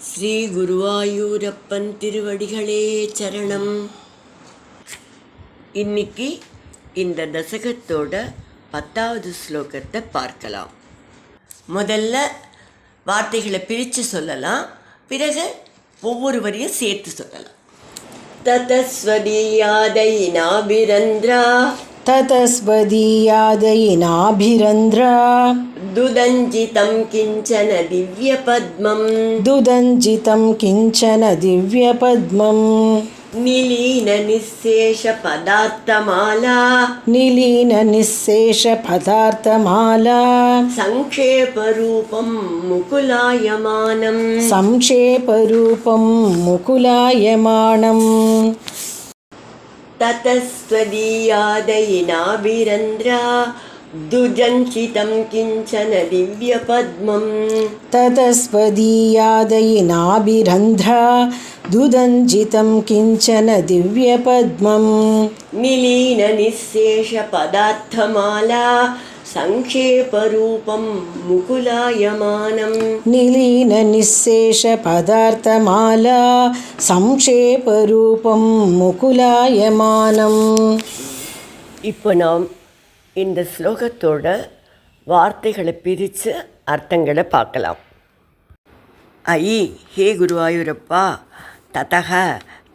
ஸ்ரீ குருவாயூரப்பன் திருவடிகளே சரணம். இன்னைக்கு இந்த தசகத்தோட 10வது ஸ்லோகத்தை பார்க்கலாம். முதல்ல வார்த்தைகளை பிரித்து சொல்லலாம், பிறகு ஒவ்வொரு வரியும் சேர்த்து சொல்லலாம். ததஸ்வதீயாதயினாபிரந்திரா ततस्वदीयादयिनाभिरन्द्रा दुदञ्जितं किञ्चन दिव्यपद्मं दुदञ्जितं किञ्चन दिव्यपद्मं निलीननिःशेषपदार्थमाला निलीननिःशेषपदार्थमाला संक्षेपरूपं मुकुलायमानं संक्षेपरूपं मुकुलायमानम् ततस्त्वदीयादयिनाभिरन्द्रा दुदञ्जितं किञ्चन दिव्यपद्मं ततस्वदीयादयिनाभिरन्ध्रा दुदञ्जितं किञ्चन दिव्यपद्मं निलीननिःशेषपदार्थमाला संक्षेपरूपं मुकुलायमानं निलीननिःशेषपदार्थमाला संक्षेपरूपं मुकुलायमानम्. இப்போ நாம் இந்த ஸ்லோகத்தோட வார்த்தைகளை பிரித்து அர்த்தங்களை பார்க்கலாம். ஐ ஹே குருவாயூரப்பா, ததக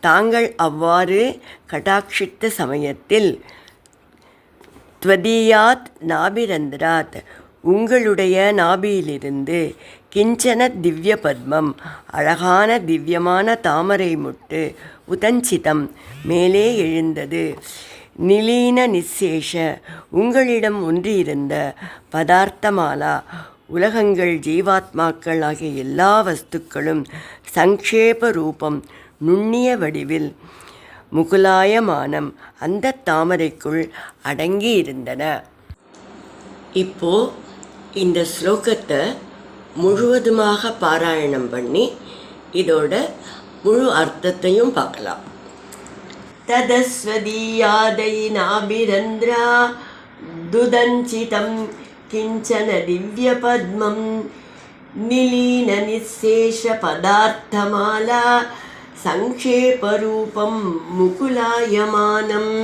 தாங்கள் அவ்வாறு கடாட்சித்த சமயத்தில், த்வதீயாத் நாபிரந்திராத் உங்களுடைய நாபியிலிருந்து, கிஞ்சன திவ்ய பத்மம் அழகான திவ்யமான தாமரை முட்டு, உதஞ்சிதம் மேலே எழுந்தது, நிலீன நிசேஷ உங்களிடம் ஒன்றியிருந்த, பதார்த்தமாலா உலகங்கள் ஜீவாத்மாக்கள் ஆகிய எல்லா வஸ்துக்களும், சங்கேப ரூபம் நுண்ணிய வடிவில், முகுலாயமானம் அந்த தாமரைக்குள் அடங்கி இருந்தன. இப்போ இந்த ஸ்லோகத்தை முழுவதுமாக பாராயணம் பண்ணி இதோட முழு அர்த்தத்தையும் பார்க்கலாம். ததஸ்வதீயாதயினாபிரந்திரா துதஞ்சிதம் கிஞ்சன திவ்யபத்மம் நிலீன நிசேஷ பதார்த்தமாலா சங்கேபரூபம் முகுலாயமானம்.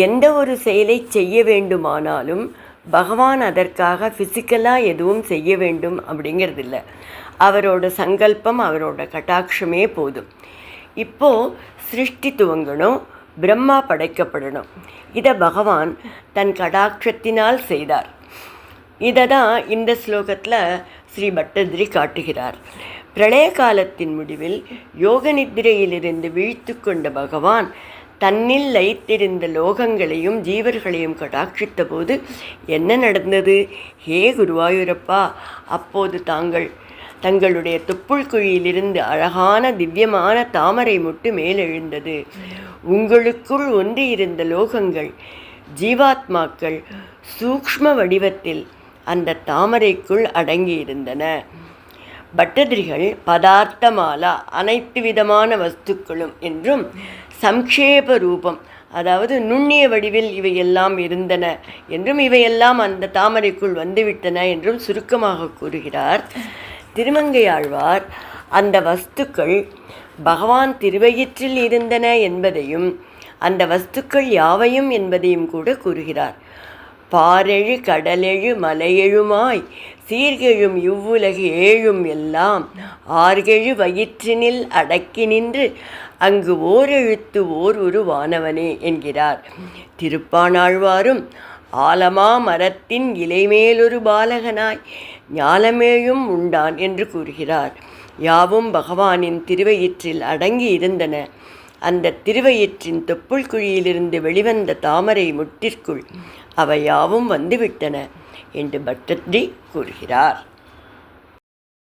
எந்த ஒரு செயலை செய்ய வேண்டுமானாலும் பகவான் அதற்காக ஃபிசிக்கலாக எதுவும் செய்ய வேண்டும் அப்படிங்கிறது இல்லை. அவரோட சங்கல்பம், அவரோட கட்டாட்சமே போதும். இப்போது சிருஷ்டி துவங்கணும், பிரம்மா படைக்கப்படணும். இதை பகவான் தன் கடாட்சத்தினால் செய்தார். இதை தான் இந்த ஸ்லோகத்தில் ஸ்ரீ பட்டதிரி காட்டுகிறார். பிரளய காலத்தின் முடிவில் யோக நித்திரையிலிருந்து விழித்து கொண்ட பகவான் தன்னில் லயித்திருந்த லோகங்களையும் ஜீவர்களையும் கடாட்சித்த போது என்ன நடந்தது? ஹே குருவாயூரப்பா, அப்போது தங்களுடைய தொப்புள் குழியிலிருந்து அழகான திவ்யமான தாமரை முட்டு மேலெழுந்தது. உங்களுக்குள் ஒன்றி இருந்த லோகங்கள் ஜீவாத்மாக்கள் சூக்ஷ்ம வடிவத்தில் அந்த தாமரைக்குள் அடங்கியிருந்தன. பட்டதிரிகள் பதார்த்தமாலா அனைத்து விதமான வஸ்துக்களும் என்றும், சங்கேப ரூபம் அதாவது நுண்ணிய வடிவில் இவையெல்லாம் இருந்தன என்றும், இவையெல்லாம் அந்த தாமரைக்குள் வந்துவிட்டன என்றும் சுருக்கமாக கூறுகிறார். திருமங்கையாழ்வார் அந்த வஸ்துக்கள் பகவான் திருவயிற்றில் இருந்தன என்பதையும், அந்த வஸ்துக்கள் யாவையும் என்பதையும் கூட கூறுகிறார். பாரெழு கடலெழு மலையெழுமாய் சீர்கெழும் இவ்வுலகு ஏழும் எல்லாம் ஆர்கெழு வயிற்றினில் அடக்கி நின்று அங்கு ஓரெழுத்து ஓர் உருவானவனே என்கிறார். திருப்பாணாழ்வாரும் ஆலமா மரத்தின் இலைமேலொரு பாலகனாய் ஞாலமேழும் உண்டான் என்று கூறுகிறார். யாவும் பகவானின் திருவயிற்றில் அடங்கி இருந்தன. அந்த திருவயிற்றின் தொப்புள் குழியிலிருந்து வெளிவந்த தாமரை முட்டிற்குள் அவை யாவும் வந்துவிட்டன என்று பட்டதிரி கூறுகிறார்.